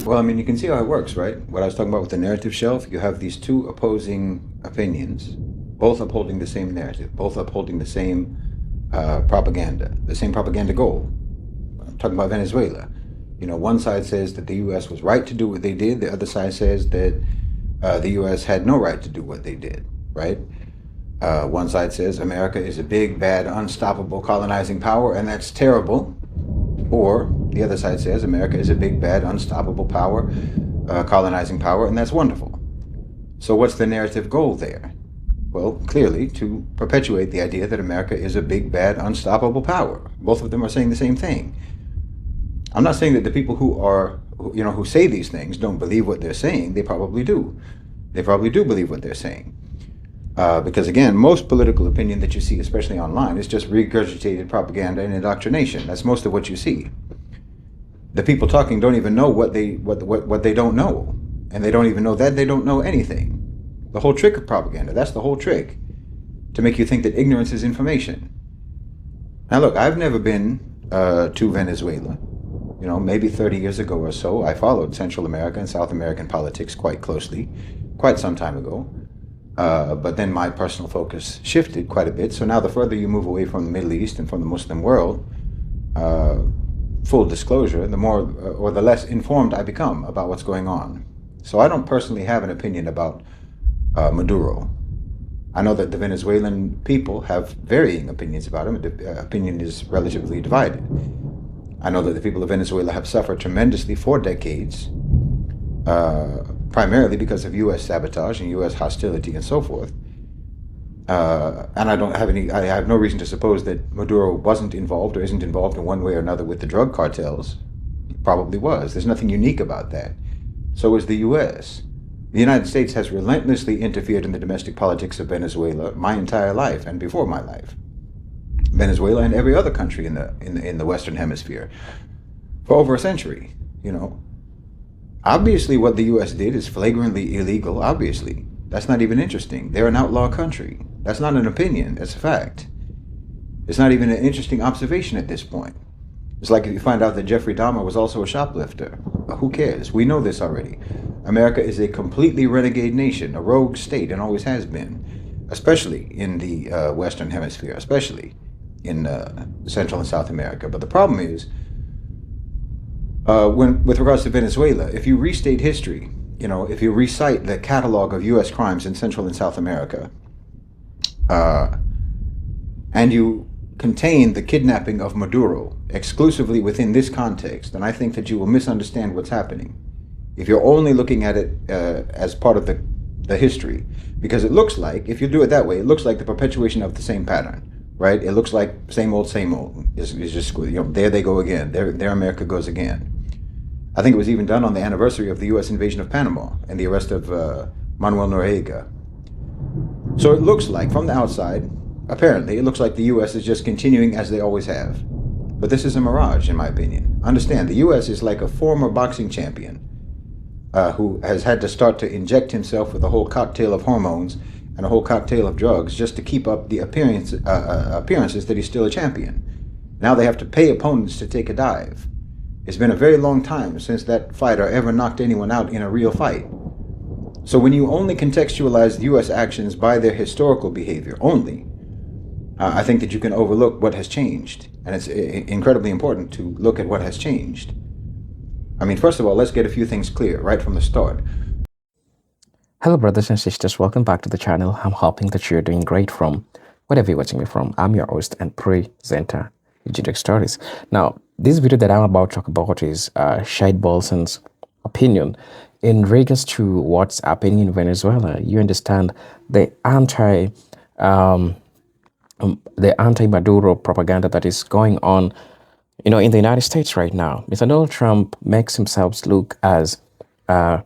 Well, I mean, you can see how it works, right? What I was talking about with the narrative shelf, you have these two opposing opinions, both upholding the same narrative, both upholding the same propaganda, the same propaganda goal. I'm talking about Venezuela. One side says that the U.S. was right to do what they did. The other side says that the U.S. had no right to do what they did, right? One side says America is a big, bad, unstoppable colonizing power, and that's terrible. Or the other side says America is a big, bad, unstoppable power, colonizing power, and that's wonderful. So what's the narrative goal there? Well, clearly to perpetuate the idea that America is a big, bad, unstoppable power. Both of them are saying the same thing. I'm not saying that the people who say these things don't believe what they're saying. They probably do. They probably do believe what they're saying. Because again, most political opinion that you see, especially online, is just regurgitated propaganda and indoctrination. That's most of what you see. The people talking don't even know what they don't know, and they don't even know that they don't know anything. The whole trick of propaganda, that's the whole trick, to make you think that ignorance is information. Now look, I've never been to Venezuela. Maybe 30 years ago or so, I followed Central America and South American politics quite closely, quite some time ago. But then my personal focus shifted quite a bit. So now the further you move away from the Middle East and from the Muslim world, full disclosure, the more or the less informed I become about what's going on. So I don't personally have an opinion about Maduro. I know that the Venezuelan people have varying opinions about him. The opinion is relatively divided. I know that the people of Venezuela have suffered tremendously for decades, primarily because of U.S. sabotage and U.S. hostility and so forth. And I have no reason to suppose that Maduro wasn't involved or isn't involved in one way or another with the drug cartels. He probably was. There's nothing unique about that. So is the U.S. The United States has relentlessly interfered in the domestic politics of Venezuela my entire life and before my life. Venezuela and every other country in the Western Hemisphere for over a century, Obviously, what the U.S. did is flagrantly illegal, obviously. That's not even interesting. They're an outlaw country. That's not an opinion. That's a fact. It's not even an interesting observation at this point. It's like if you find out that Jeffrey Dahmer was also a shoplifter. Who cares? We know this already. America is a completely renegade nation, a rogue state, and always has been, especially in the Western Hemisphere, especially in Central and South America. But the problem is, with regards to Venezuela, if you restate history, if you recite the catalog of U.S. crimes in Central and South America, and you contain the kidnapping of Maduro exclusively within this context, then I think that you will misunderstand what's happening. If you're only looking at it as part of the history, because it looks like, if you do it that way, it looks like the perpetuation of the same pattern, right? It looks like same old. It's just, there they go again. There America goes again. I think it was even done on the anniversary of the U.S. invasion of Panama and the arrest of Manuel Noriega. So it looks like, from the outside, apparently, it looks like the U.S. is just continuing as they always have. But this is a mirage, in my opinion. Understand, the U.S. is like a former boxing champion who has had to start to inject himself with a whole cocktail of hormones and a whole cocktail of drugs just to keep up the appearances that he's still a champion. Now they have to pay opponents to take a dive. It's been a very long time since that fighter ever knocked anyone out in a real fight. So when you only contextualize U.S. actions by their historical behavior only, I think that you can overlook what has changed. And it's incredibly important to look at what has changed. I mean, first of all, let's get a few things clear right from the start. Hello, brothers and sisters. Welcome back to the channel. I'm hoping that you're doing great from wherever you're watching me from. I'm your host and presenter, Ejidek Stories. Now, this video that I'm about to talk about is Shahid Bolsen's opinion in regards to what's happening in Venezuela. You understand the anti-Maduro propaganda that is going on, in the United States right now. Mr. Donald Trump makes himself look as the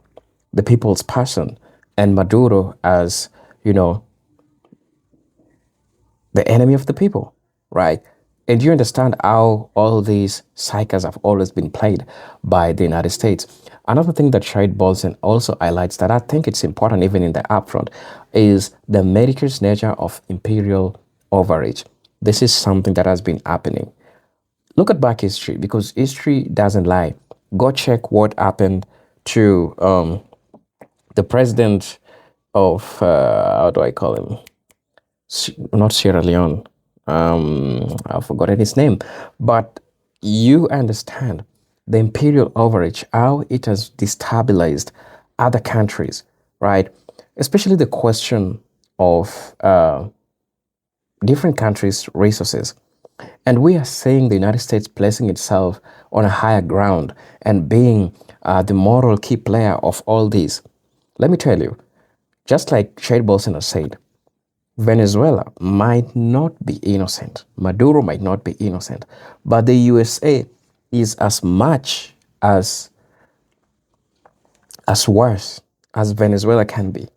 people's person, and Maduro as, the enemy of the people, right? And you understand how all these cycles have always been played by the United States. Another thing that Shahid Bolsen also highlights that I think it's important even in the upfront is the mediocre nature of imperial overreach. This is something that has been happening. Look at back history, because history doesn't lie. Go check what happened to the president of, how do I call him? Not Sierra Leone. I've forgotten his name. But you understand the imperial overreach, how it has destabilized other countries, right? Especially the question of different countries' resources. And we are seeing the United States placing itself on a higher ground and being the moral key player of all this. Let me tell you, just like Shahid Bolsen has said, Venezuela might not be innocent. Maduro might not be innocent. But the USA is as much as worse as Venezuela can be,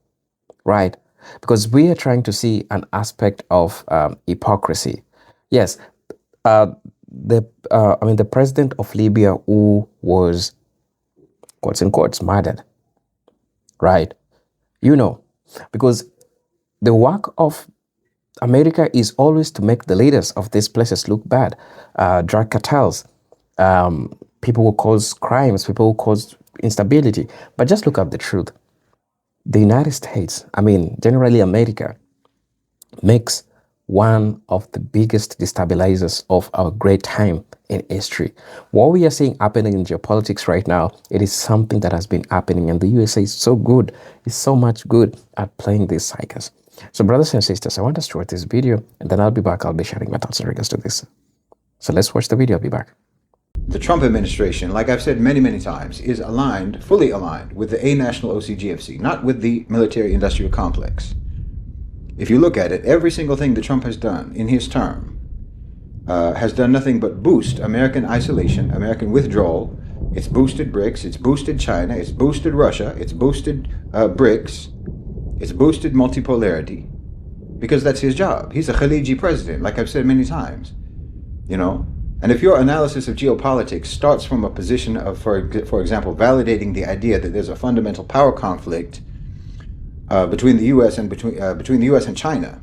right? Because we are trying to see an aspect of hypocrisy. Yes, the president of Libya who was, quotes in quotes, murdered, right? You know, because the work of America is always to make the leaders of these places look bad. Drug cartels, people who cause crimes, people who cause instability. But just look at the truth. The United States, generally America, makes one of the biggest destabilizers of our great time in history. What we are seeing happening in geopolitics right now, it is something that has been happening, and the USA is so good, is so much good at playing these cycles. So brothers and sisters, I want us to watch this video, and then I'll be back. I'll be sharing my thoughts in regards to this. So let's watch the video. I'll be back. The Trump administration, like I've said many, many times, is aligned, fully aligned with the A-National OCGFC, not with the military-industrial complex. If you look at it, every single thing that Trump has done in his term has done nothing but boost American isolation, American withdrawal. It's boosted BRICS, it's boosted China, it's boosted Russia, it's boosted BRICS, it's boosted multipolarity, because that's his job. He's a Khaliji president, like I've said many times, you know. And if your analysis of geopolitics starts from a position of, for example, validating the idea that there's a fundamental power conflict between the U.S. and between the U.S. and China,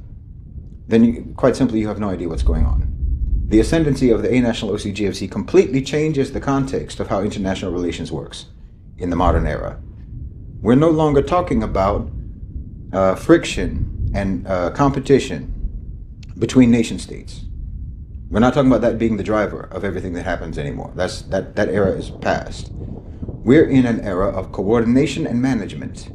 then quite simply you have no idea what's going on. The ascendancy of the A-National OCGFC completely changes the context of how international relations works in the modern era. We're no longer talking about friction and competition between nation states. We're not talking about that being the driver of everything that happens anymore. That era is past. We're in an era of coordination and management,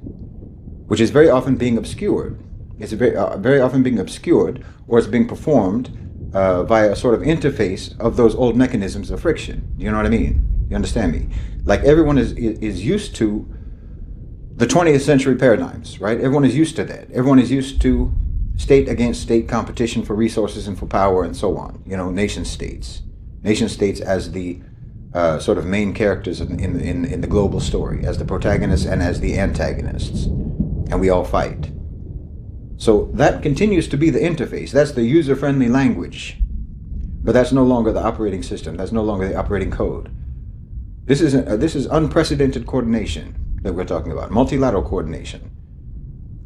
which is very often being obscured. It's very often being obscured, or it's being performed via a sort of interface of those old mechanisms of friction. You know what I mean? You understand me? Like everyone is used to the 20th century paradigms, right? Everyone is used to that. Everyone is used to state against state competition for resources and for power and so on. You know, nation states as the sort of main characters in the global story, as the protagonists and as the antagonists, and we all fight. So that continues to be the interface. That's the user-friendly language, but that's no longer the operating system. That's no longer the operating code. This is unprecedented coordination that we're talking about, multilateral coordination.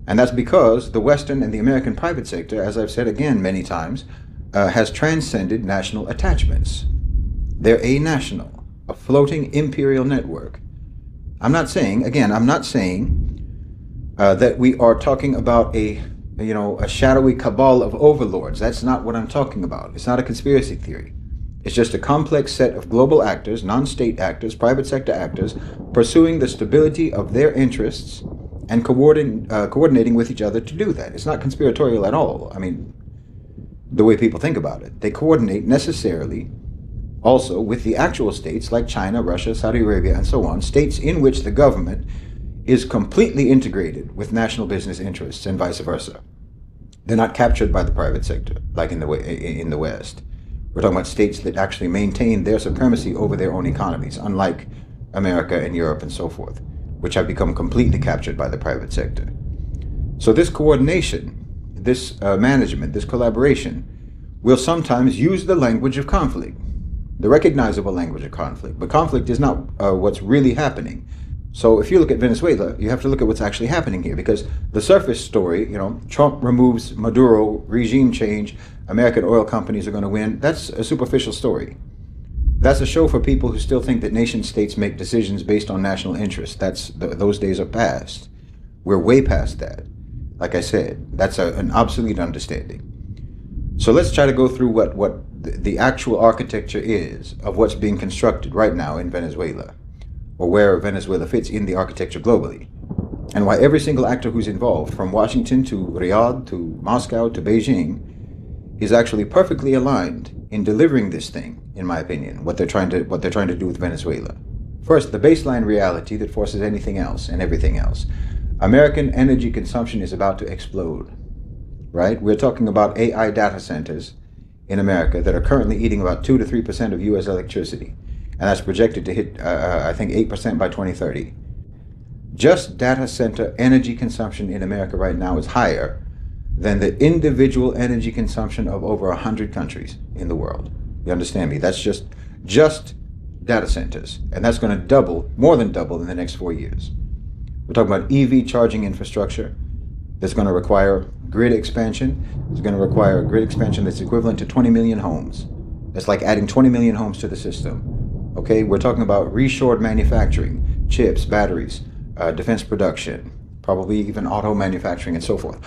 And that's because the Western and the American private sector, as I've said again many times, has transcended national attachments. They're a-national, a floating imperial network. I'm not saying that we are talking about a shadowy cabal of overlords. That's not what I'm talking about. It's not a conspiracy theory. It's just a complex set of global actors, non-state actors, private sector actors, pursuing the stability of their interests and coordinating with each other to do that. It's not conspiratorial at all. I mean, the way people think about it. They coordinate necessarily also with the actual states like China, Russia, Saudi Arabia, and so on, states in which the government is completely integrated with national business interests and vice versa. They're not captured by the private sector like in the West. We're talking about states that actually maintain their supremacy over their own economies, unlike America and Europe and so forth, which have become completely captured by the private sector. So this coordination, this management, this collaboration will sometimes use the language of conflict, the recognizable language of conflict. But conflict is not what's really happening. So if you look at Venezuela, you have to look at what's actually happening here, because the surface story, Trump removes Maduro, regime change, American oil companies are going to win, that's a superficial story. That's a show for people who still think that nation states make decisions based on national interest. Those days are past. We're way past that. Like I said, that's an obsolete understanding. So let's try to go through what the actual architecture is of what's being constructed right now in Venezuela, or where Venezuela fits in the architecture globally, and why every single actor who's involved, from Washington to Riyadh to Moscow to Beijing, is actually perfectly aligned in delivering this thing, in my opinion, what they're trying to do with Venezuela. First, the baseline reality that forces anything else and everything else. American energy consumption is about to explode, right? We're talking about AI data centers in America that are currently eating about 2 to 3% of U.S. electricity, and that's projected to hit, I think, 8% by 2030. Just data center energy consumption in America right now is higher than the individual energy consumption of over 100 countries in the world. You understand me? That's just data centers, and that's going to double, more than double, in the next 4 years. We're talking about EV charging infrastructure that's going to require grid expansion. It's going to require a grid expansion that's equivalent to 20 million homes. That's like adding 20 million homes to the system. Okay, we're talking about reshored manufacturing, chips, batteries, defense production, probably even auto manufacturing and so forth.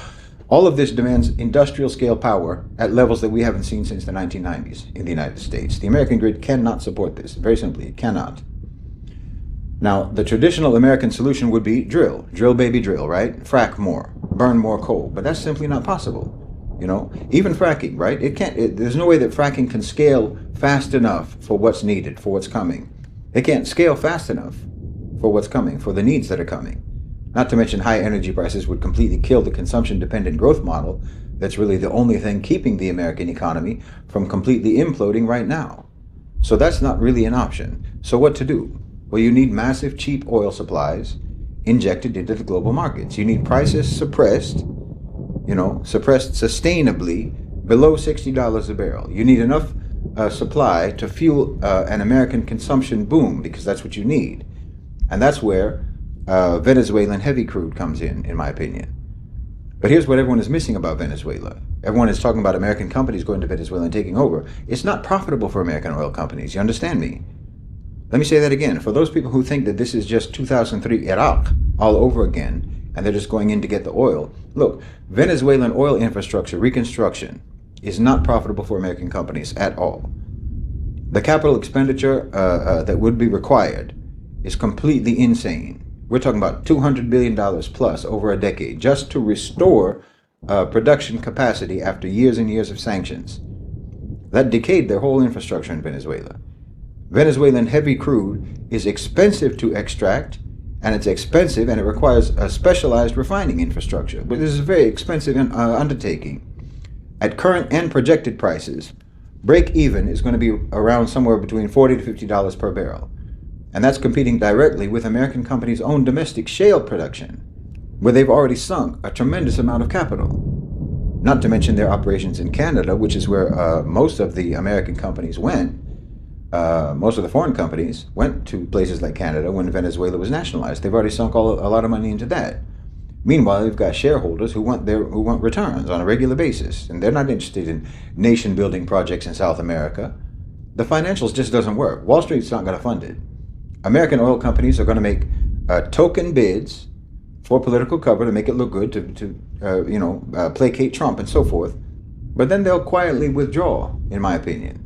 All of this demands industrial scale power at levels that we haven't seen since the 1990s in the United States. The American grid cannot support this. Very simply, it cannot. Now, the traditional American solution would be drill, baby, drill, right? Frack more, burn more coal, but that's simply not possible. You know, even fracking, right? There's no way that fracking can scale fast enough for what's needed, for what's coming. It can't scale fast enough for what's coming, for the needs that are coming. Not to mention high energy prices would completely kill the consumption-dependent growth model that's really the only thing keeping the American economy from completely imploding right now. So that's not really an option. So what to do? Well, you need massive cheap oil supplies injected into the global markets. You need prices suppressed sustainably below $60 a barrel. You need enough supply to fuel an American consumption boom, because that's what you need. And that's where Venezuelan heavy crude comes in my opinion. But here's what everyone is missing about Venezuela. Everyone is talking about American companies going to Venezuela and taking over. It's not profitable for American oil companies. You understand me? Let me say that again. For those people who think that this is just 2003 Iraq all over again, and they're just going in to get the oil. Look, Venezuelan oil infrastructure reconstruction is not profitable for American companies at all. The capital expenditure that would be required is completely insane. We're talking about $200 billion plus over a decade just to restore production capacity after years and years of sanctions. That decayed their whole infrastructure in Venezuela. Venezuelan heavy crude is expensive to extract, and it's expensive, and it requires a specialized refining infrastructure. But this is a very expensive undertaking. At current and projected prices, break even is going to be around somewhere between $40 to $50 per barrel. And that's competing directly with American companies' own domestic shale production, where they've already sunk a tremendous amount of capital. Not to mention their operations in Canada, which is where most of the American companies went. Most of the foreign companies went to places like Canada when Venezuela was nationalized. They've already sunk a lot of money into that. Meanwhile, they've got shareholders who want returns on a regular basis, and they're not interested in nation-building projects in South America. The financials just doesn't work. Wall Street's not going to fund it. American oil companies are going to make token bids for political cover to make it look good, to placate Trump and so forth. But then they'll quietly withdraw, in my opinion.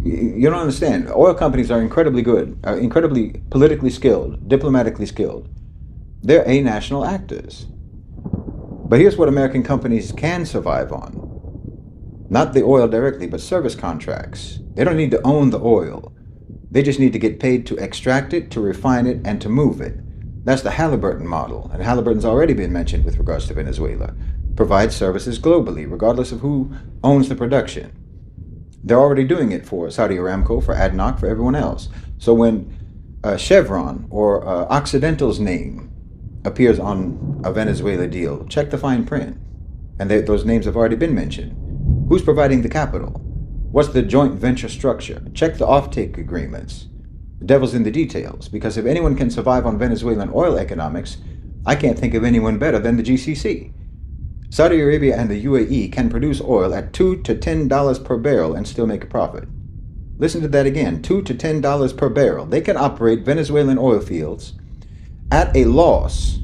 You don't understand. Oil companies are incredibly good, incredibly politically skilled, diplomatically skilled. They're national actors. But here's what American companies can survive on. Not the oil directly, but service contracts. They don't need to own the oil. They just need to get paid to extract it, to refine it, and to move it. That's the Halliburton model, and Halliburton's already been mentioned with regards to Venezuela. Provides services globally, regardless of who owns the production. They're already doing it for Saudi Aramco, for ADNOC, for everyone else. So when Chevron or Occidental's name appears on a Venezuela deal, check the fine print. And those names have already been mentioned. Who's providing the capital? What's the joint venture structure? Check the offtake agreements. The devil's in the details, because if anyone can survive on Venezuelan oil economics, I can't think of anyone better than the GCC. Saudi Arabia and the UAE can produce oil at $2 to $10 per barrel and still make a profit. Listen to that again, $2 to $10 per barrel. They can operate Venezuelan oil fields at a loss,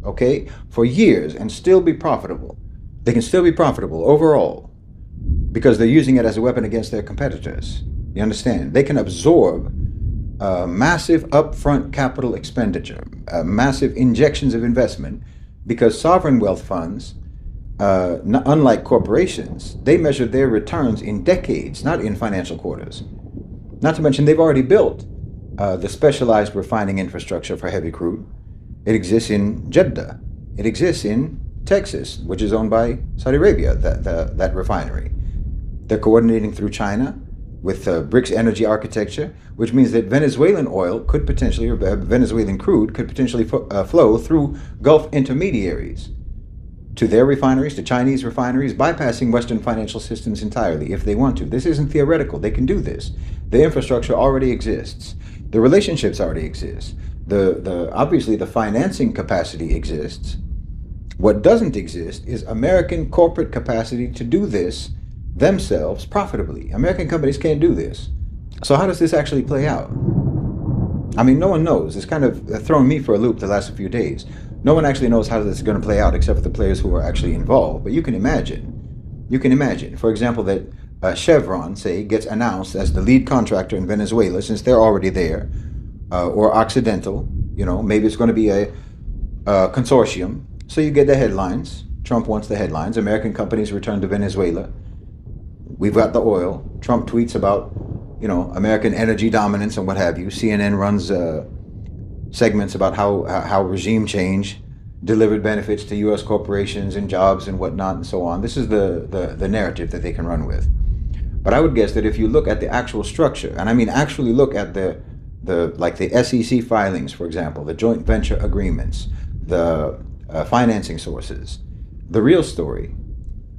okay, for years and still be profitable. They can still be profitable overall because they're using it as a weapon against their competitors. You understand? They can absorb massive upfront capital expenditure, massive injections of investment, because sovereign wealth funds, unlike corporations, they measure their returns in decades, not in financial quarters. Not to mention, they've already built the specialized refining infrastructure for heavy crude. It exists in Jeddah. It exists in Texas, which is owned by Saudi Arabia, that refinery. They're coordinating through China with BRICS energy architecture, which means that Venezuelan oil could potentially, or Venezuelan crude could potentially flow through Gulf intermediaries to their refineries, to Chinese refineries, bypassing Western financial systems entirely if they want to. This isn't theoretical. They can do this. The infrastructure already exists. The relationships already exist. Obviously the financing capacity exists. What doesn't exist is American corporate capacity to do this themselves profitably. American companies can't do this. So how does this actually play out? I mean, no one knows. It's kind of thrown me for a loop the last few days. No one actually knows how this is going to play out except for the players who are actually involved. But you can imagine. You can imagine, for example, that Chevron, say, gets announced as the lead contractor in Venezuela since they're already there, or Occidental, maybe it's going to be a consortium. So you get the headlines. Trump wants the headlines. American companies return to Venezuela. We've got the oil. Trump tweets about, American energy dominance and what have you. CNN runs segments about how regime change delivered benefits to U.S. corporations and jobs and whatnot and so on. This is the narrative that they can run with. But I would guess that if you look at the actual structure, and I mean actually look at the SEC filings, for example, the joint venture agreements, the financing sources, the real story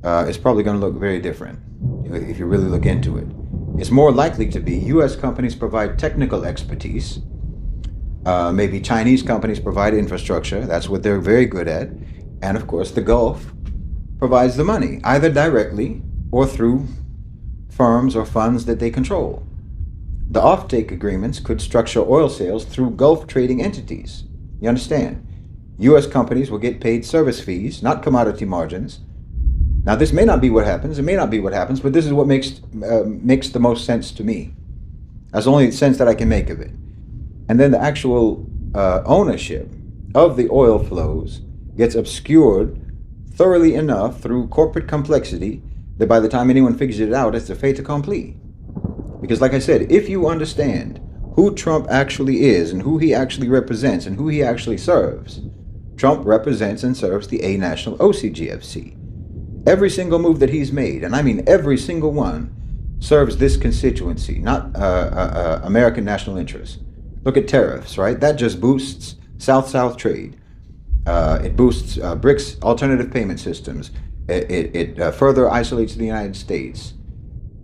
is probably going to look very different if you really look into it. It's more likely to be U.S. companies provide technical expertise. Maybe Chinese companies provide infrastructure. That's what they're very good at. And of course, the Gulf provides the money, either directly or through firms or funds that they control. The offtake agreements could structure oil sales through Gulf trading entities. You understand? U.S. companies will get paid service fees, not commodity margins. Now, this may not be what happens. It may not be what happens, but this is what makes the most sense to me. That's the only sense that I can make of it. And then the actual ownership of the oil flows gets obscured thoroughly enough through corporate complexity that by the time anyone figures it out, it's a fait accompli. Because like I said, if you understand who Trump actually is and who he actually represents and who he actually serves, Trump represents and serves the A National OCGFC. Every single move that he's made, and I mean every single one, serves this constituency, not American national interests. Look at tariffs, right? That just boosts South-South trade. It boosts BRICS alternative payment systems. It further isolates the United States.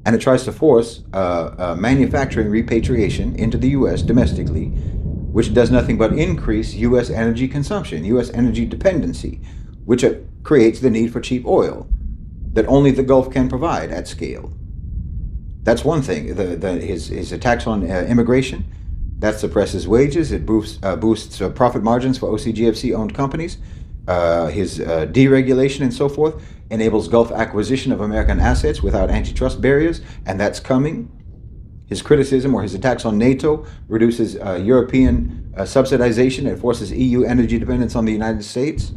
And it tries to force manufacturing repatriation into the U.S. domestically, which does nothing but increase U.S. energy consumption, U.S. energy dependency, which creates the need for cheap oil that only the Gulf can provide at scale. That's one thing. His attacks on immigration, that suppresses wages. It boosts profit margins for OCGFC-owned companies. His deregulation and so forth enables Gulf acquisition of American assets without antitrust barriers, and that's coming. His criticism or his attacks on NATO reduces European subsidization and forces EU energy dependence on the United States.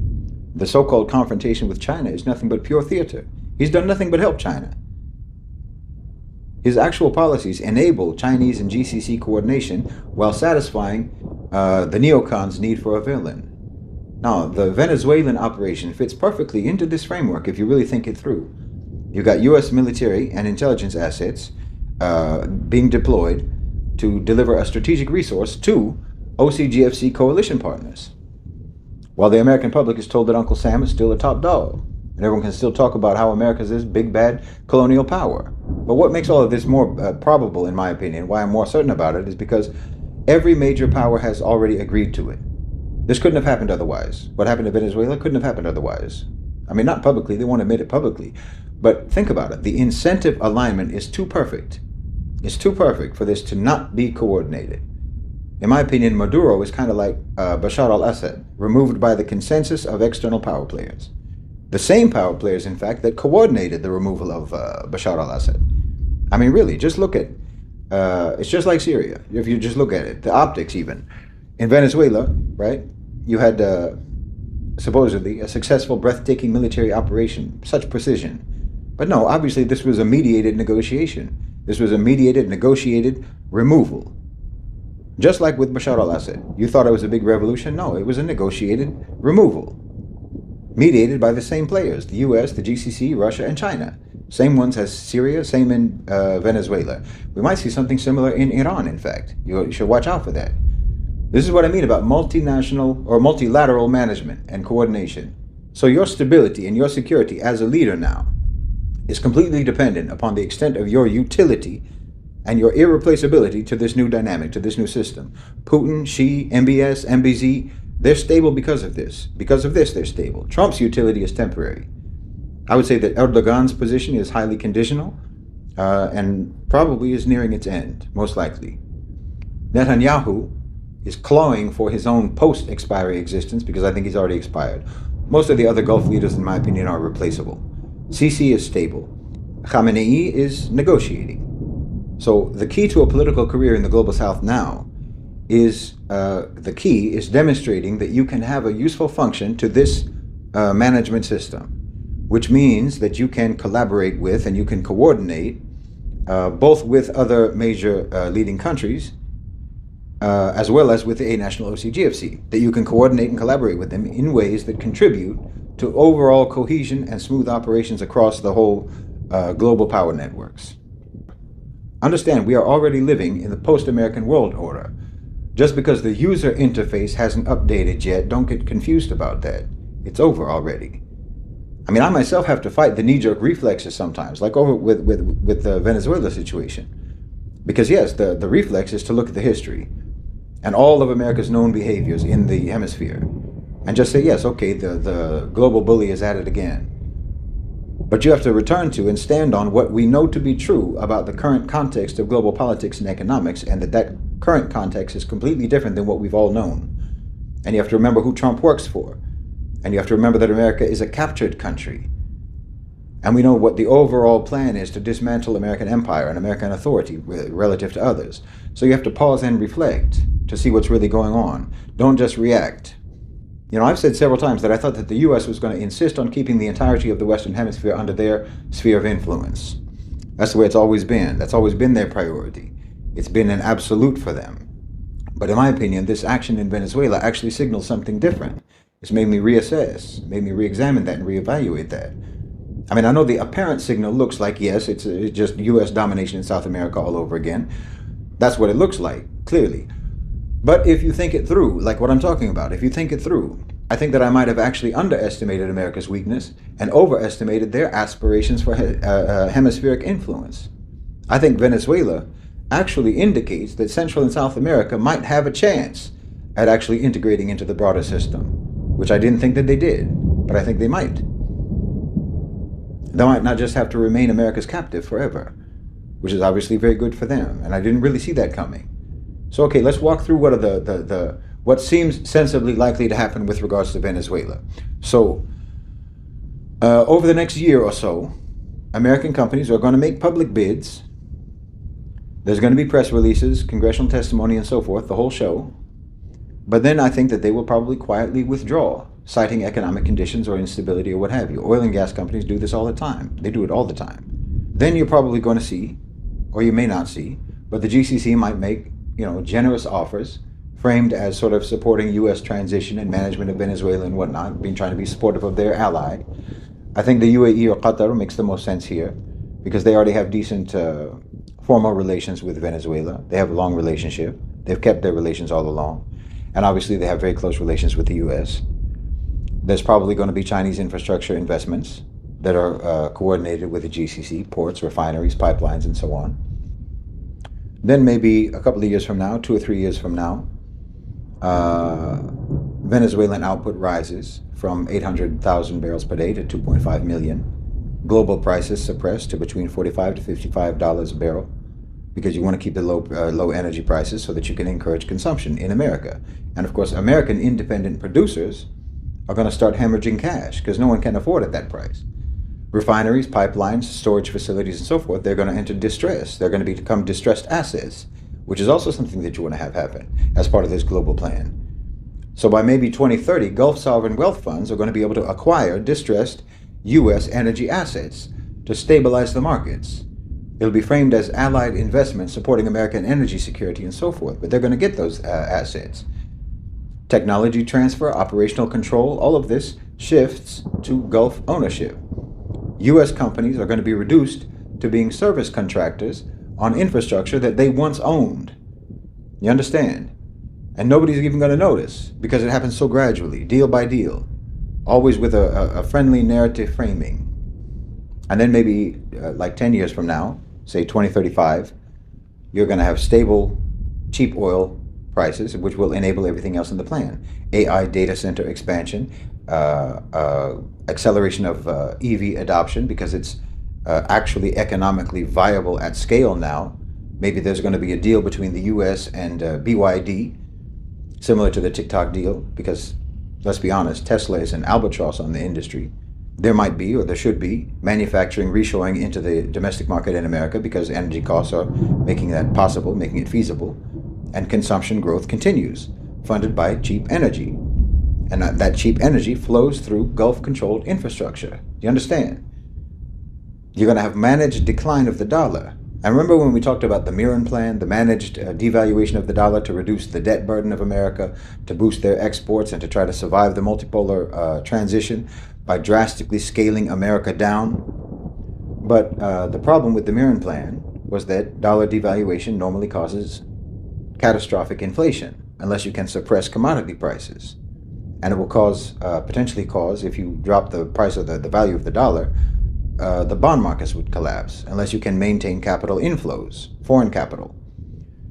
The so-called confrontation with China is nothing but pure theater. He's done nothing but help China. His actual policies enable Chinese and GCC coordination while satisfying the neocons' need for a villain. Now, the Venezuelan operation fits perfectly into this framework if you really think it through. You got U.S. military and intelligence assets being deployed to deliver a strategic resource to OCGFC coalition partners, while the American public is told that Uncle Sam is still a top dog, and everyone can still talk about how America's this big bad colonial power. But what makes all of this more probable, in my opinion, why I'm more certain about it, is because every major power has already agreed to it. This couldn't have happened otherwise. What happened to Venezuela couldn't have happened otherwise. I mean, not publicly, they won't admit it publicly, but think about it. The incentive alignment is too perfect. is too perfect for this to not be coordinated. In my opinion, Maduro is kind of like Bashar al-Assad, removed by the consensus of external power players. The same power players, in fact, that coordinated the removal of Bashar al-Assad. I mean, really, just look at it's just like Syria. If you just look at it, the optics even. In Venezuela, right, you had supposedly a successful, breathtaking military operation, such precision. But no, obviously this was a mediated negotiation. This was a mediated, negotiated removal. Just like with Bashar al-Assad. You thought it was a big revolution? No, it was a negotiated removal. Mediated by the same players, the US, the GCC, Russia, and China. Same ones as Syria, same in Venezuela. We might see something similar in Iran, in fact. You should watch out for that. This is what I mean about multinational or multilateral management and coordination. So your stability and your security as a leader now is completely dependent upon the extent of your utility and your irreplaceability to this new dynamic, to this new system. Putin, Xi, MBS, MBZ, they're stable because of this. Because of this, they're stable. Trump's utility is temporary. I would say that Erdogan's position is highly conditional and probably is nearing its end, most likely. Netanyahu is clawing for his own post-expiry existence because I think he's already expired. Most of the other Gulf leaders, in my opinion, are replaceable. Sisi is stable. Khamenei is negotiating. So the key to a political career in the Global South now is demonstrating that you can have a useful function to this management system, which means that you can collaborate with and you can coordinate both with other major leading countries as well as with the A National OCGFC, that you can coordinate and collaborate with them in ways that contribute to overall cohesion and smooth operations across the whole global power networks. Understand, we are already living in the post-American world order. Just because the user interface hasn't updated yet, don't get confused about that. It's over already. I mean, I myself have to fight the knee-jerk reflexes sometimes, like over with the Venezuela situation. Because yes, the reflex is to look at the history and all of America's known behaviors in the hemisphere and just say, yes, okay, the global bully is at it again. But you have to return to and stand on what we know to be true about the current context of global politics and economics, and that current context is completely different than what we've all known. And you have to remember who Trump works for. And you have to remember that America is a captured country. And we know what the overall plan is to dismantle American empire and American authority relative to others. So you have to pause and reflect to see what's really going on. Don't just react. You know, I've said several times that I thought that the US was going to insist on keeping the entirety of the Western Hemisphere under their sphere of influence. That's the way it's always been. That's always been their priority. It's been an absolute for them. But in my opinion, this action in Venezuela actually signals something different. It's made me reassess, made me re-examine that and reevaluate that. I mean, I know the apparent signal looks like, yes, it's just US domination in South America all over again. That's what it looks like, clearly. But if you think it through, like what I'm talking about, if you think it through, I think that I might have actually underestimated America's weakness and overestimated their aspirations for hemispheric influence. I think Venezuela actually indicates that Central and South America might have a chance at actually integrating into the broader system, which I didn't think that they did, but I think they might. They might not just have to remain America's captive forever, which is obviously very good for them, and I didn't really see that coming. So, okay, let's walk through what are what seems sensibly likely to happen with regards to Venezuela. So, over the next year or so, American companies are going to make public bids. There's going to be press releases, congressional testimony, and so forth, the whole show. But then I think that they will probably quietly withdraw, citing economic conditions or instability or what have you. Oil and gas companies do this all the time. They do it all the time. Then you're probably going to see, or you may not see, but the GCC might make, generous offers framed as sort of supporting U.S. transition and management of Venezuela and whatnot, trying to be supportive of their ally. I think the UAE or Qatar makes the most sense here because they already have decent formal relations with Venezuela. They have a long relationship. They've kept their relations all along. And obviously they have very close relations with the U.S. There's probably going to be Chinese infrastructure investments that are coordinated with the GCC, ports, refineries, pipelines, and so on. Then maybe a couple of years from now, 2 or 3 years from now, Venezuelan output rises from 800,000 barrels per day to 2.5 million. Global prices suppressed to between $45 to $55 a barrel. because you want to keep the low energy prices so that you can encourage consumption in America. And of course, American independent producers are going to start hemorrhaging cash because no one can afford at that price. Refineries, pipelines, storage facilities, and so forth, they're going to enter distress. They're going to become distressed assets, which is also something that you want to have happen as part of this global plan. So by maybe 2030, Gulf sovereign wealth funds are going to be able to acquire distressed U.S. energy assets to stabilize the markets. It'll be framed as allied investments supporting American energy security and so forth, but they're going to get those assets. Technology transfer, operational control, all of this shifts to Gulf ownership. U.S. companies are going to be reduced to being service contractors on infrastructure that they once owned. You understand? And nobody's even going to notice because it happens so gradually, deal by deal, always with a friendly narrative framing. And then maybe like 10 years from now, say 2035, you're going to have stable, cheap oil prices, which will enable everything else in the plan. AI data center expansion, acceleration of EV adoption because it's actually economically viable at scale now. Maybe there's going to be a deal between the US and BYD, similar to the TikTok deal, because let's be honest, Tesla is an albatross on the industry. There might be, or there should be, manufacturing reshoring into the domestic market in America because energy costs are making that possible, making it feasible, and consumption growth continues, funded by cheap energy. And that cheap energy flows through Gulf-controlled infrastructure. Do you understand? You're going to have managed decline of the dollar. And remember when we talked about the Mirren plan, the managed devaluation of the dollar to reduce the debt burden of America, to boost their exports, and to try to survive the multipolar transition by drastically scaling America down? But the problem with the Mirren plan was that dollar devaluation normally causes catastrophic inflation unless you can suppress commodity prices. And it will cause, potentially cause, if you drop the price of the value of the dollar, the bond markets would collapse unless you can maintain capital inflows, foreign capital.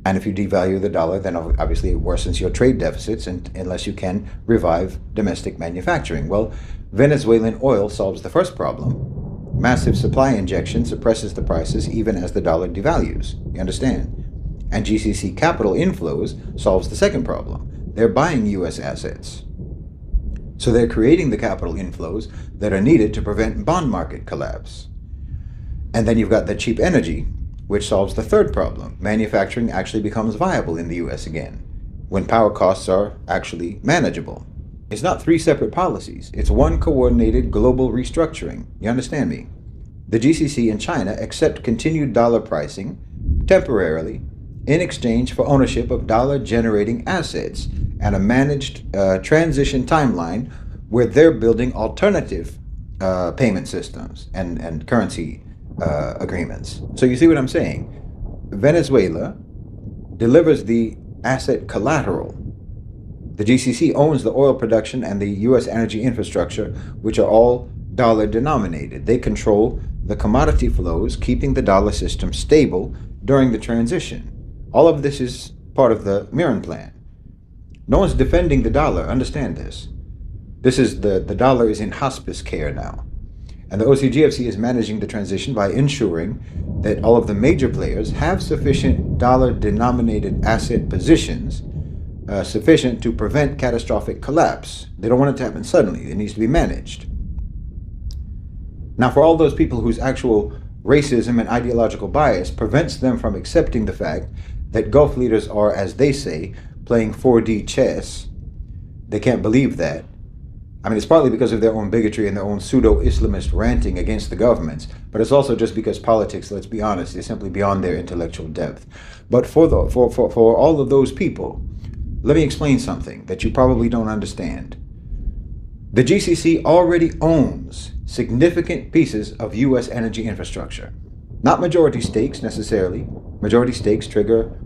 And if you devalue the dollar, then obviously it worsens your trade deficits unless you can revive domestic manufacturing. Well, Venezuelan oil solves the first problem. Massive supply injection suppresses the prices even as the dollar devalues. You understand? And GCC capital inflows solves the second problem. They're buying U.S. assets. So they're creating the capital inflows that are needed to prevent bond market collapse. And then you've got the cheap energy, which solves the third problem. Manufacturing actually becomes viable in the U.S. again, when power costs are actually manageable. It's not three separate policies. It's one coordinated global restructuring. You understand me? The GCC and China accept continued dollar pricing temporarily in exchange for ownership of dollar-generating assets and a managed transition timeline where they're building alternative payment systems and currency agreements. So you see what I'm saying? Venezuela delivers the asset collateral. The GCC owns the oil production and the U.S. energy infrastructure, which are all dollar denominated. They control the commodity flows, keeping the dollar system stable during the transition. All of this is part of the Mirren plan. No one's defending the dollar. Understand this. This is the dollar is in hospice care now. And the OCGFC is managing the transition by ensuring that all of the major players have sufficient dollar-denominated asset positions sufficient to prevent catastrophic collapse. They don't want it to happen suddenly. It needs to be managed. Now, for all those people whose actual racism and ideological bias prevents them from accepting the fact that Gulf leaders are, as they say, playing 4D chess, they can't believe that. I mean, it's partly because of their own bigotry and their own pseudo-Islamist ranting against the governments, but it's also just because politics, let's be honest, is simply beyond their intellectual depth. But for all of those people, let me explain something that you probably don't understand. The GCC already owns significant pieces of U.S. energy infrastructure. Not majority stakes necessarily. Majority stakes trigger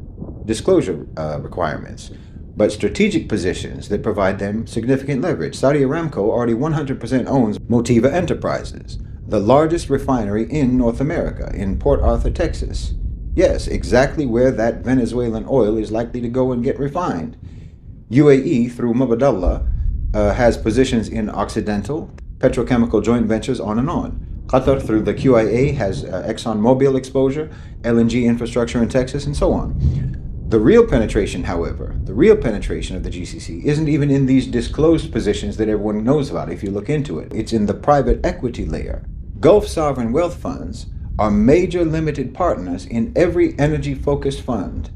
disclosure requirements, but strategic positions that provide them significant leverage. Saudi Aramco already 100% owns Motiva Enterprises, the largest refinery in North America, in Port Arthur, Texas. Yes, exactly where that Venezuelan oil is likely to go and get refined. UAE, through Mubadallah, has positions in Occidental, petrochemical joint ventures, on and on. Qatar, through the QIA, has ExxonMobil exposure, LNG infrastructure in Texas, and so on. The real penetration, however, the real penetration of the GCC isn't even in these disclosed positions that everyone knows about if you look into it. It's in the private equity layer. Gulf sovereign wealth funds are major limited partners in every energy-focused fund.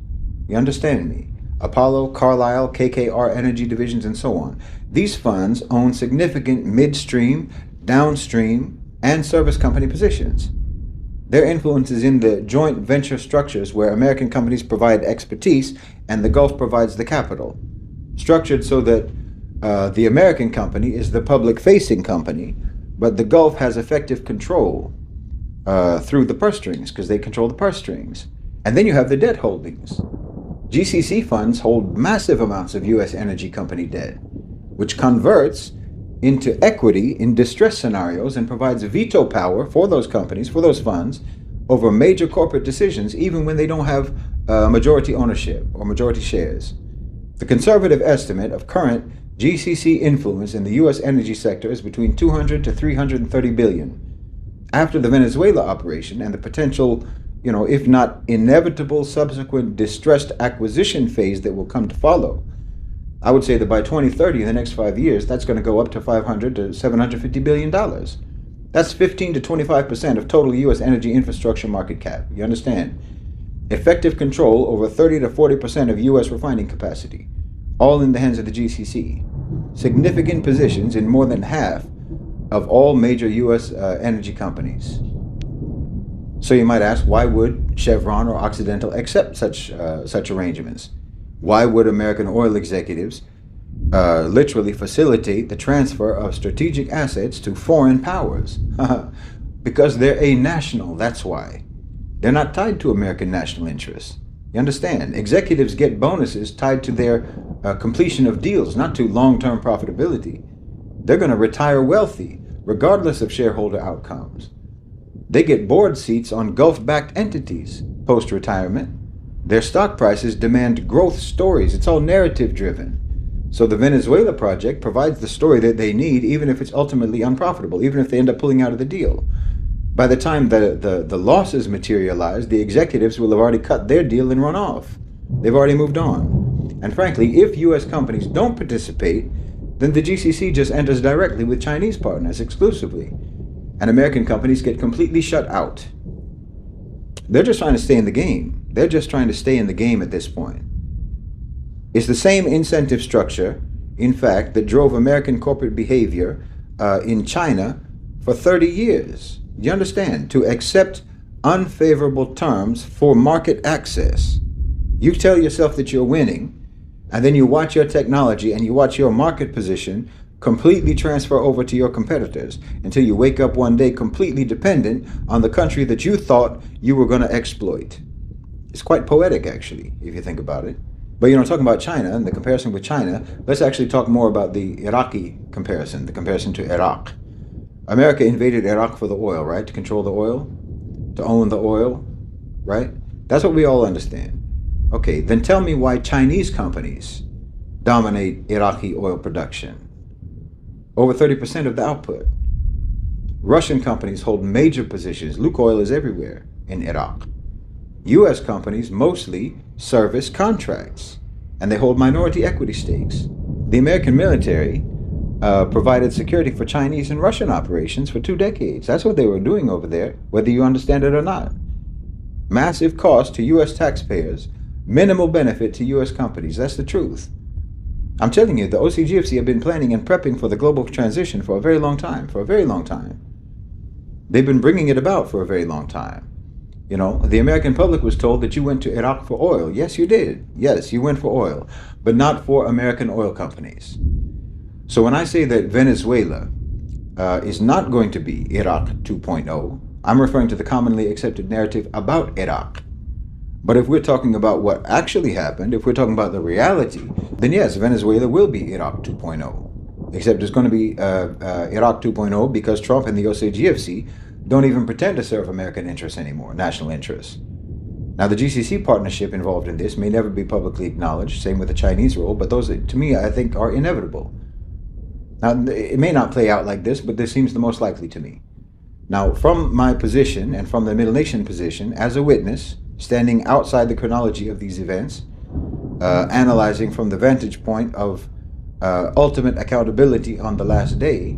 You understand me? Apollo, Carlyle, KKR energy divisions, and so on. These funds own significant midstream, downstream, and service company positions. Their influence is in the joint venture structures where American companies provide expertise and the Gulf provides the capital. Structured so that the American company is the public-facing company, but the Gulf has effective control through the purse strings because they control the purse strings. And then you have the debt holdings. GCC funds hold massive amounts of U.S. energy company debt, which converts into equity in distress scenarios and provides veto power for those companies, for those funds, over major corporate decisions, even when they don't have majority ownership or majority shares. The conservative estimate of current GCC influence in the U.S. energy sector is between 200 to 330 billion. After the Venezuela operation and the potential, if not inevitable subsequent distressed acquisition phase that will come to follow, I would say that by 2030, in the next 5 years, that's going to go up to $500 to $750 billion. That's 15 to 25% of total U.S. energy infrastructure market cap. You understand? Effective control over 30 to 40% of U.S. refining capacity, all in the hands of the GCC. Significant positions in more than half of all major U.S. energy companies. So you might ask, why would Chevron or Occidental accept such arrangements? Why would American oil executives literally facilitate the transfer of strategic assets to foreign powers? Because they're a national, that's why. They're not tied to American national interests. You understand? Executives get bonuses tied to their completion of deals, not to long-term profitability. They're going to retire wealthy, regardless of shareholder outcomes. They get board seats on Gulf-backed entities post-retirement. Their stock prices demand growth stories. It's all narrative driven. So the Venezuela project provides the story that they need, even if it's ultimately unprofitable, even if they end up pulling out of the deal. By the time the losses materialize, the executives will have already cut their deal and run off. They've already moved on. And frankly, if U.S. companies don't participate, then the GCC just enters directly with Chinese partners exclusively. And American companies get completely shut out. They're just trying to stay in the game. They're just trying to stay in the game at this point. It's the same incentive structure, in fact, that drove American corporate behavior in China for 30 years. You understand? To accept unfavorable terms for market access. You tell yourself that you're winning, and then you watch your technology and you watch your market position completely transfer over to your competitors until you wake up one day completely dependent on the country that you thought you were going to exploit. It's quite poetic, actually, if you think about it. But, talking about China and the comparison with China, let's actually talk more about the Iraqi comparison, the comparison to Iraq. America invaded Iraq for the oil, right? To control the oil, to own the oil, right? That's what we all understand. Okay, then tell me why Chinese companies dominate Iraqi oil production. Over 30% of the output. Russian companies hold major positions. Lukoil is everywhere in Iraq. U.S. companies mostly service contracts, and they hold minority equity stakes. The American military provided security for Chinese and Russian operations for 2 decades. That's what they were doing over there, whether you understand it or not. Massive cost to U.S. taxpayers, minimal benefit to U.S. companies. That's the truth. I'm telling you, the OCGFC have been planning and prepping for the global transition for a very long time, They've been bringing it about for a very long time. The American public was told that you went to Iraq for oil. Yes, you did. Yes, you went for oil, but not for American oil companies. So when I say that Venezuela is not going to be Iraq 2.0, I'm referring to the commonly accepted narrative about Iraq. But if we're talking about what actually happened, if we're talking about the reality, then yes, Venezuela will be Iraq 2.0. Except it's going to be Iraq 2.0 because Trump and the OCGFC don't even pretend to serve American interests anymore, national interests. Now, the GCC partnership involved in this may never be publicly acknowledged, same with the Chinese role, but those, to me, I think are inevitable. Now, it may not play out like this, but this seems the most likely to me. Now, from my position and from the Middle Nation position as a witness, standing outside the chronology of these events, analyzing from the vantage point of ultimate accountability on the last day,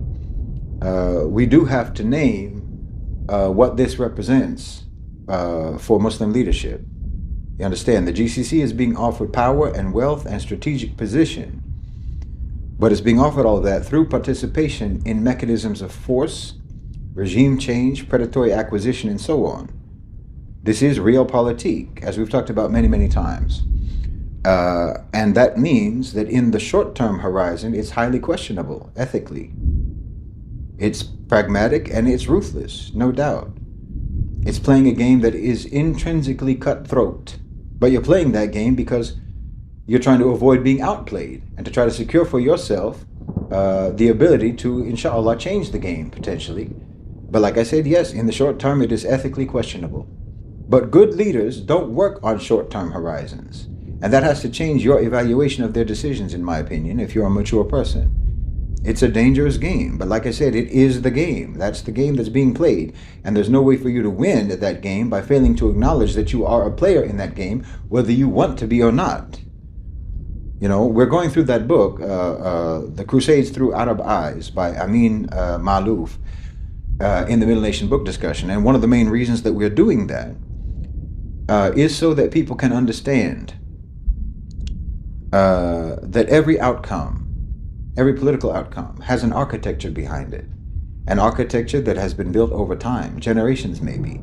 we do have to name what this represents for Muslim leadership. You understand, the GCC is being offered power and wealth and strategic position, but it's being offered all of that through participation in mechanisms of force, regime change, predatory acquisition, and so on. This is realpolitik, as we've talked about many, many times. And that means that in the short-term horizon, it's highly questionable ethically. It's pragmatic and it's ruthless, no doubt. It's playing a game that is intrinsically cutthroat. But you're playing that game because you're trying to avoid being outplayed and to try to secure for yourself the ability to, inshallah, change the game potentially. But like I said, yes, in the short term, it is ethically questionable. But good leaders don't work on short-term horizons. And that has to change your evaluation of their decisions, in my opinion, if you're a mature person. It's a dangerous game, but like I said, it is the game. That's the game that's being played. And there's no way for you to win at that game by failing to acknowledge that you are a player in that game, whether you want to be or not. You know, we're going through that book, The Crusades Through Arab Eyes by Amin Malouf, in the Middle Nation book discussion. And one of the main reasons that we're doing that is so that people can understand that every outcome, every political outcome has an architecture behind it. An architecture that has been built over time, generations maybe.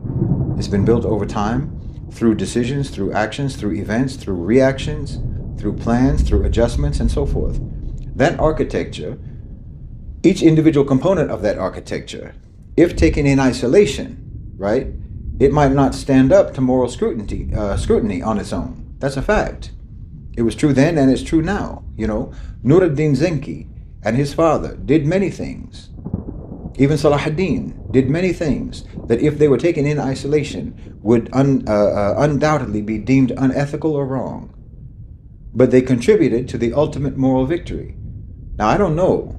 It's been built over time through decisions, through actions, through events, through reactions, through plans, through adjustments, and so forth. That architecture, each individual component of that architecture, if taken in isolation, right, it might not stand up to moral scrutiny on its own. That's a fact. It was true then and it's true now. You know, Nur ad-Din Zenki and his father did many things. Even Salah ad-Din did many things that if they were taken in isolation would undoubtedly be deemed unethical or wrong. But they contributed to the ultimate moral victory. Now, I don't know,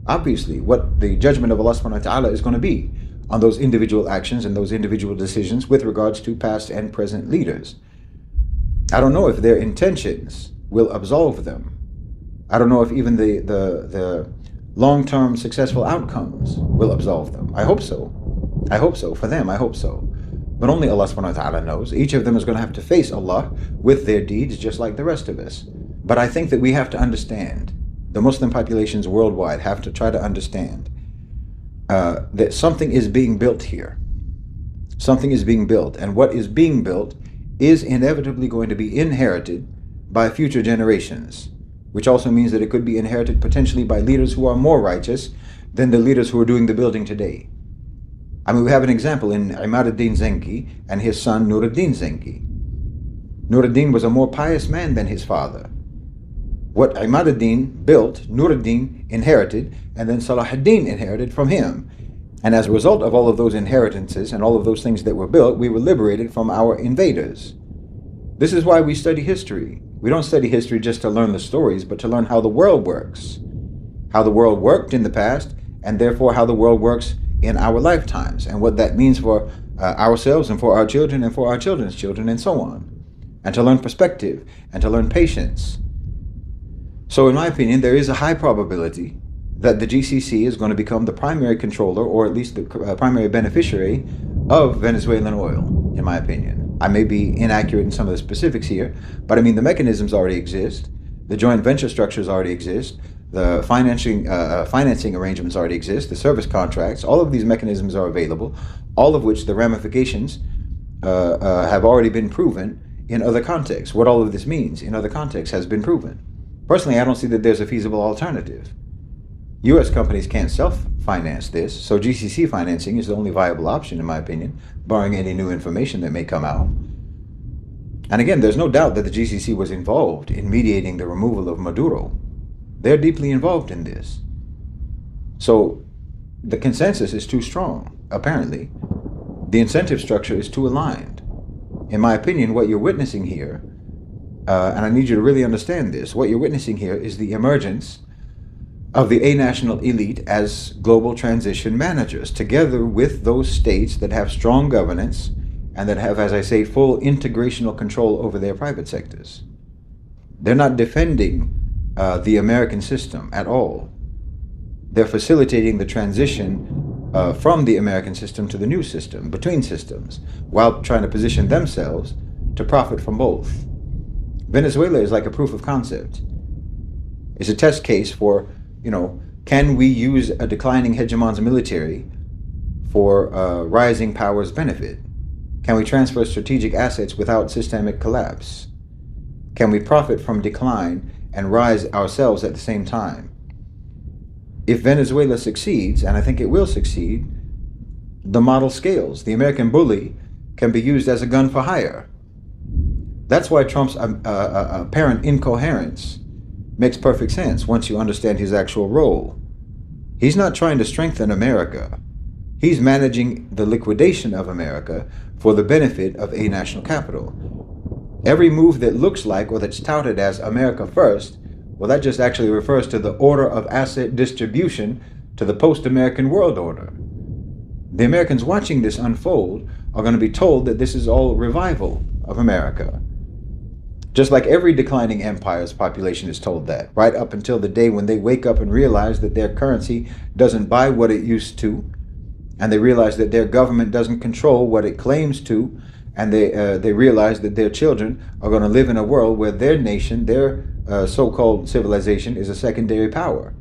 obviously, what the judgment of Allah subhanahu wa ta'ala is going to be on those individual actions and those individual decisions with regards to past and present leaders. I don't know if their intentions will absolve them. I don't know if even the long-term successful outcomes will absolve them. I hope so. I hope so. For them, I hope so. But only Allah subhanahu wa ta'ala knows. Each of them is going to have to face Allah with their deeds just like the rest of us. But I think that we have to understand, the Muslim populations worldwide have to try to understand that something is being built here. Something is being built. And what is being built is inevitably going to be inherited by future generations, which also means that it could be inherited potentially by leaders who are more righteous than the leaders who are doing the building today. I mean, we have an example in Imad ad-Din Zenki and his son Nur ad-Din Zenki. Nur ad-Din was a more pious man than his father. What Imad ad-Din built, Nur ad-Din inherited, and then Salah ad-Din inherited from him. And as a result of all of those inheritances and all of those things that were built, we were liberated from our invaders. This is why we study history. We don't study history just to learn the stories, but to learn how the world works. How the world worked in the past, and therefore how the world works in our lifetimes, and what that means for ourselves and for our children and for our children's children and so on. And to learn perspective, and to learn patience. So in my opinion, there is a high probability that the GCC is going to become the primary controller, or at least the primary beneficiary of Venezuelan oil, in my opinion. I may be inaccurate in some of the specifics here, but I mean, the mechanisms already exist, the joint venture structures already exist, the financing arrangements already exist, the service contracts, all of these mechanisms are available, all of which the ramifications have already been proven in other contexts. What all of this means in other contexts has been proven. Personally, I don't see that there's a feasible alternative. U.S. companies can't self-finance this, so GCC financing is the only viable option, in my opinion, barring any new information that may come out. And again, there's no doubt that the GCC was involved in mediating the removal of Maduro. They're deeply involved in this. So the consensus is too strong, apparently. The incentive structure is too aligned. In my opinion, what you're witnessing here, and I need you to really understand this, what you're witnessing here is the emergence of the a-national elite as global transition managers, together with those states that have strong governance and that have, as I say, full integrational control over their private sectors. They're not defending the American system at all. They're facilitating the transition from the American system to the new system, between systems, while trying to position themselves to profit from both. Venezuela is like a proof of concept. It's a test case for, can we use a declining hegemon's military for rising power's benefit? Can we transfer strategic assets without systemic collapse? Can we profit from decline and rise ourselves at the same time? If Venezuela succeeds, and I think it will succeed, the model scales. The American bully can be used as a gun for hire. That's why Trump's apparent incoherence makes perfect sense once you understand his actual role. He's not trying to strengthen America. He's managing the liquidation of America for the benefit of a national capital. Every move that looks like or that's touted as America first, well, that just actually refers to the order of asset distribution to the post-American world order. The Americans watching this unfold are going to be told that this is all revival of America. Just like every declining empire's population is told that, right up until the day when they wake up and realize that their currency doesn't buy what it used to, and they realize that their government doesn't control what it claims to, and they realize that their children are going to live in a world where their nation, their so-called civilization, is a secondary power.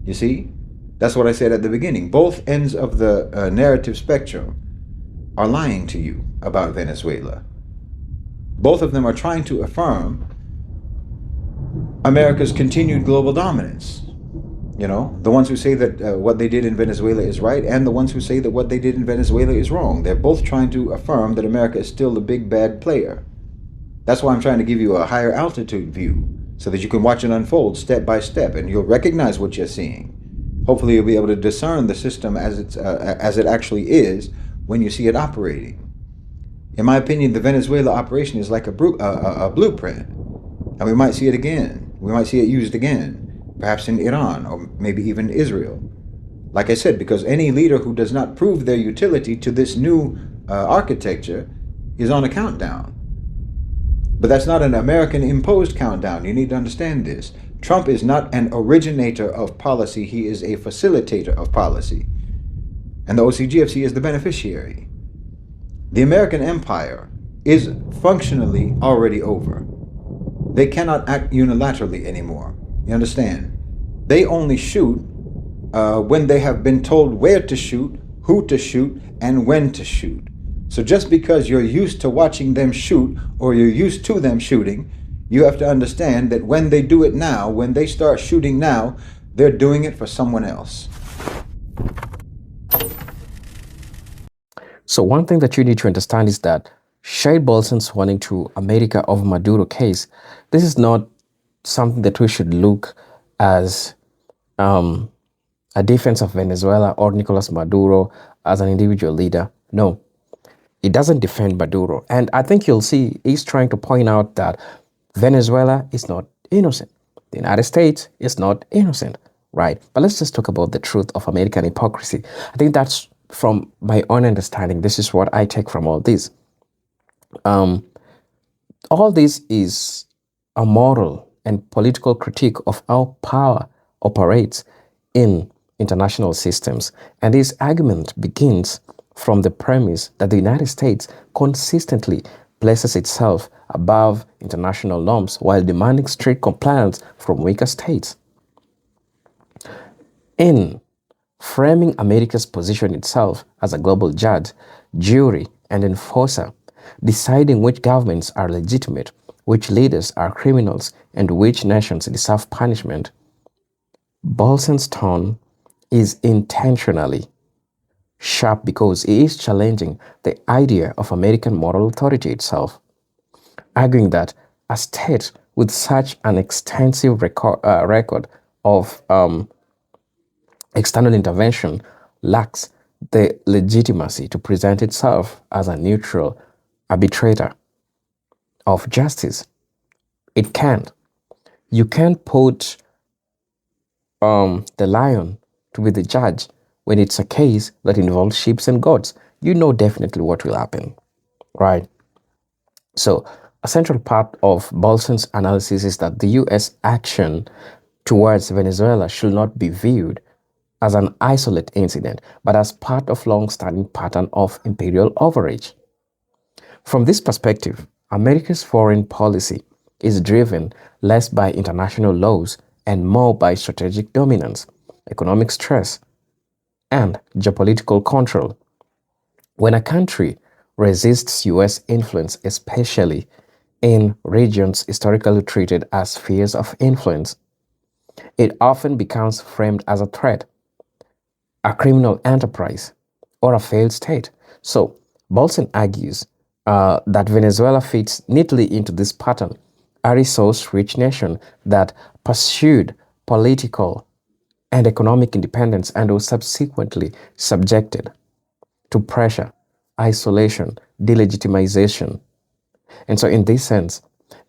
You see? That's what I said at the beginning. Both ends of the narrative spectrum are lying to you about Venezuela. Both of them are trying to affirm America's continued global dominance. The ones who say that what they did in Venezuela is right, and the ones who say that what they did in Venezuela is wrong. They're both trying to affirm that America is still the big bad player. That's why I'm trying to give you a higher altitude view, so that you can watch it unfold step by step, and you'll recognize what you're seeing. Hopefully you'll be able to discern the system as it actually is when you see it operating. In my opinion, the Venezuela operation is like a blueprint, and we might see it again. We might see it used again, perhaps in Iran or maybe even Israel. Like I said, because any leader who does not prove their utility to this new architecture is on a countdown. But that's not an American-imposed countdown. You need to understand this. Trump is not an originator of policy. He is a facilitator of policy. And the OCGFC is the beneficiary. The American empire is functionally already over. They cannot act unilaterally anymore. You understand? They only shoot when they have been told where to shoot, who to shoot, and when to shoot. So just because you're used to watching them shoot, or you're used to them shooting, you have to understand that when they do it now, when they start shooting now, they're doing it for someone else. So one thing that you need to understand is that Shahid Bolsen's warning to America of Maduro case, this is not something that we should look as a defense of Venezuela or Nicolás Maduro as an individual leader. No, it doesn't defend Maduro. And I think you'll see he's trying to point out that Venezuela is not innocent. The United States is not innocent, right? But let's just talk about the truth of American hypocrisy. I think that's, from my own understanding, this is what I take from all this. All this is a moral and political critique of how power operates in international systems. And this argument begins from the premise that the United States consistently places itself above international norms while demanding strict compliance from weaker states. In framing America's position itself as a global judge, jury, and enforcer, deciding which governments are legitimate, which leaders are criminals, and which nations deserve punishment, Bolsen's tone is intentionally sharp because he is challenging the idea of American moral authority itself, arguing that a state with such an extensive record of external intervention lacks the legitimacy to present itself as a neutral arbitrator of justice. It can't. You can't put the lion to be the judge when it's a case that involves sheep and goats, you know definitely what will happen, right? So, a central part of Bolson's analysis is that the US action towards Venezuela should not be viewed as an isolated incident, but as part of long-standing pattern of imperial overreach. From this perspective, America's foreign policy is driven less by international laws and more by strategic dominance, economic stress, and geopolitical control. When a country resists US influence, especially in regions historically treated as spheres of influence, it often becomes framed as a threat, a criminal enterprise, or a failed state. So, Bolson argues that Venezuela fits neatly into this pattern, a resource-rich nation that pursued political and economic independence and was subsequently subjected to pressure, isolation, delegitimization. And so, in this sense,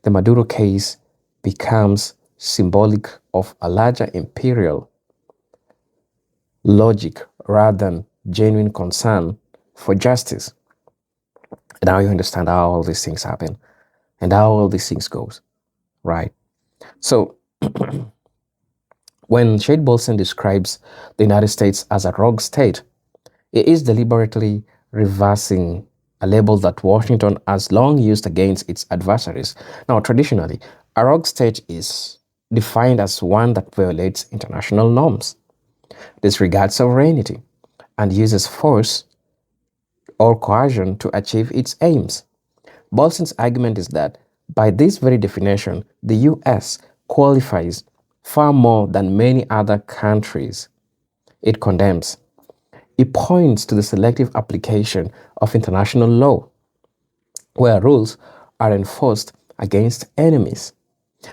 the Maduro case becomes symbolic of a larger imperial logic rather than genuine concern for justice. Now you understand how all these things happen and how all these things goes, right? So when Shahid Bolsen describes the United States as a rogue state, it is deliberately reversing a label that Washington has long used against its adversaries. Now, traditionally, a rogue state is defined as one that violates international norms, disregards sovereignty, and uses force or coercion to achieve its aims. Bolson's argument is that by this very definition, the US qualifies far more than many other countries it condemns. It points to the selective application of international law, where rules are enforced against enemies,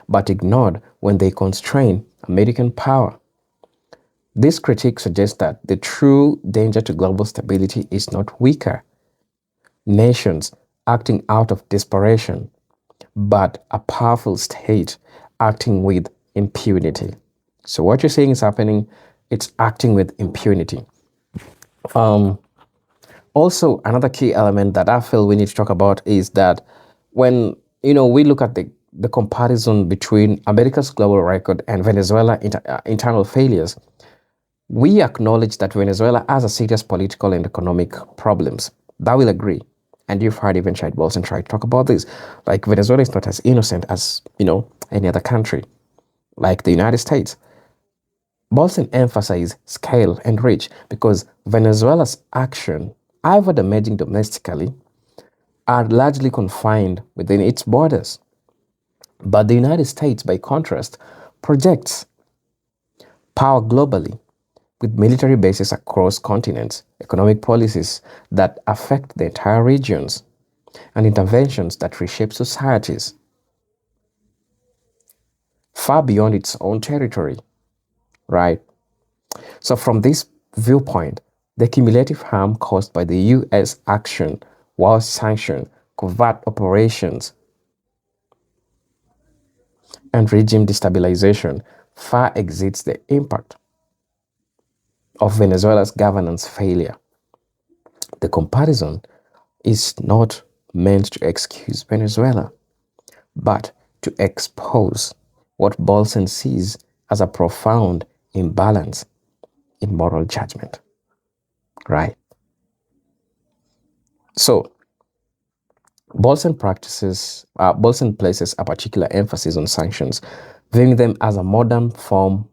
but ignored when they constrain American power. This critique suggests that the true danger to global stability is not weaker nations acting out of desperation, but a powerful state acting with impunity. So what you're saying is happening, it's acting with impunity. Also, another key element that I feel we need to talk about is that when we look at the comparison between America's global record and Venezuela internal failures, we acknowledge that Venezuela has a serious political and economic problems. That will agree. And you've heard even Shahid Bolsen try to talk about this. Like Venezuela is not as innocent as, any other country, like the United States. Bolsen emphasized scale and reach because Venezuela's action, either emerging domestically, are largely confined within its borders. But the United States, by contrast, projects power globally with military bases across continents, economic policies that affect the entire regions, and interventions that reshape societies far beyond its own territory, right? So from this viewpoint, the cumulative harm caused by the US action, war sanction, covert operations, and regime destabilization far exceeds the impact of Venezuela's governance failure. The comparison is not meant to excuse Venezuela, but to expose what Bolsen sees as a profound imbalance in moral judgment, right? So, Bolsen places a particular emphasis on sanctions, viewing them as a modern form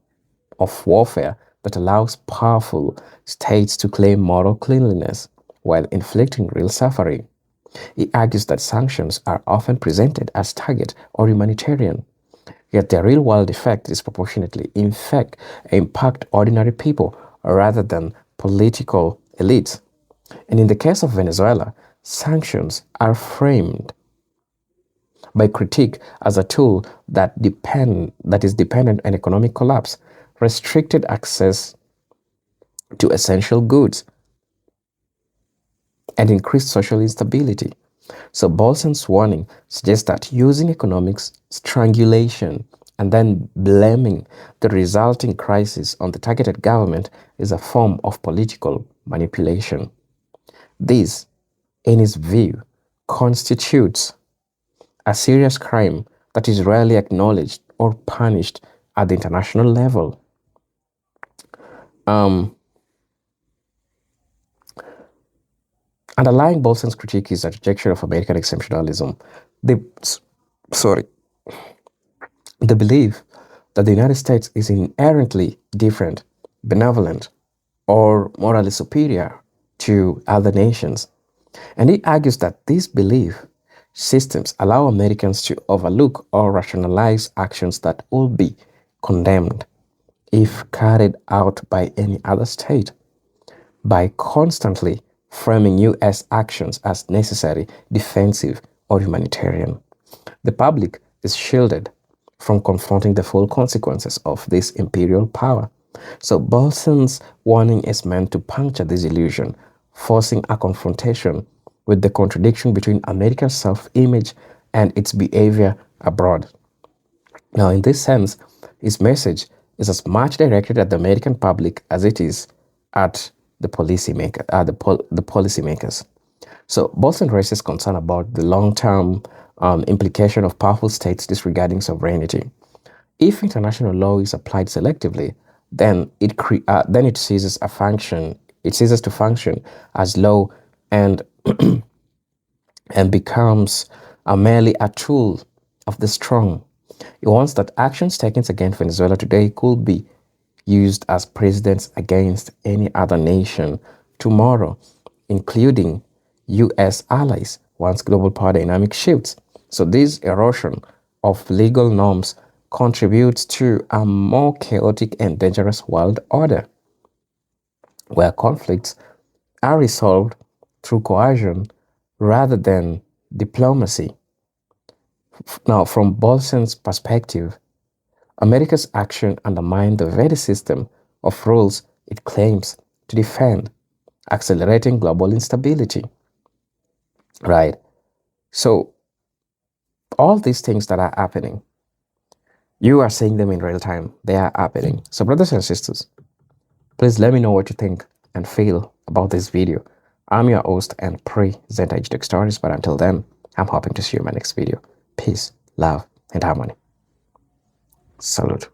of warfare that allows powerful states to claim moral cleanliness while inflicting real suffering. He argues that sanctions are often presented as target or humanitarian, yet their real-world effect disproportionately impact ordinary people rather than political elites. And in the case of Venezuela, sanctions are framed by critique as a tool that is dependent on economic collapse, restricted access to essential goods, and increased social instability. So Bolsen's warning suggests that using economic strangulation and then blaming the resulting crisis on the targeted government is a form of political manipulation. This, in his view, constitutes a serious crime that is rarely acknowledged or punished at the international level. Underlying Bolsen's critique is a rejection of American exceptionalism. The, sorry, the belief that the United States is inherently different, benevolent, or morally superior to other nations. And he argues that these belief systems allow Americans to overlook or rationalize actions that will be condemned if carried out by any other state, by constantly framing U.S. actions as necessary, defensive, or humanitarian. The public is shielded from confronting the full consequences of this imperial power. So Bolsen's warning is meant to puncture this illusion, forcing a confrontation with the contradiction between America's self-image and its behavior abroad. Now, in this sense, his message is as much directed at the American public as it is at the policymakers. So Bolsen raises concern about the long-term implication of powerful states disregarding sovereignty. If international law is applied selectively, then it ceases a function. It ceases to function as law and and becomes merely a tool of the strong. He wants that actions taken against Venezuela today could be used as precedents against any other nation tomorrow, including U.S. allies, once global power dynamic shifts. So this erosion of legal norms contributes to a more chaotic and dangerous world order, where conflicts are resolved through coercion rather than diplomacy. Now, from Bolsen's perspective, America's action undermined the very system of rules it claims to defend, accelerating global instability. Right? So, all these things that are happening, you are seeing them in real time. They are happening. So, brothers and sisters, please let me know what you think and feel about this video. I'm your host and presenter, Extech Stories, but until then, I'm hoping to see you in my next video. Peace, love, and harmony. Salute.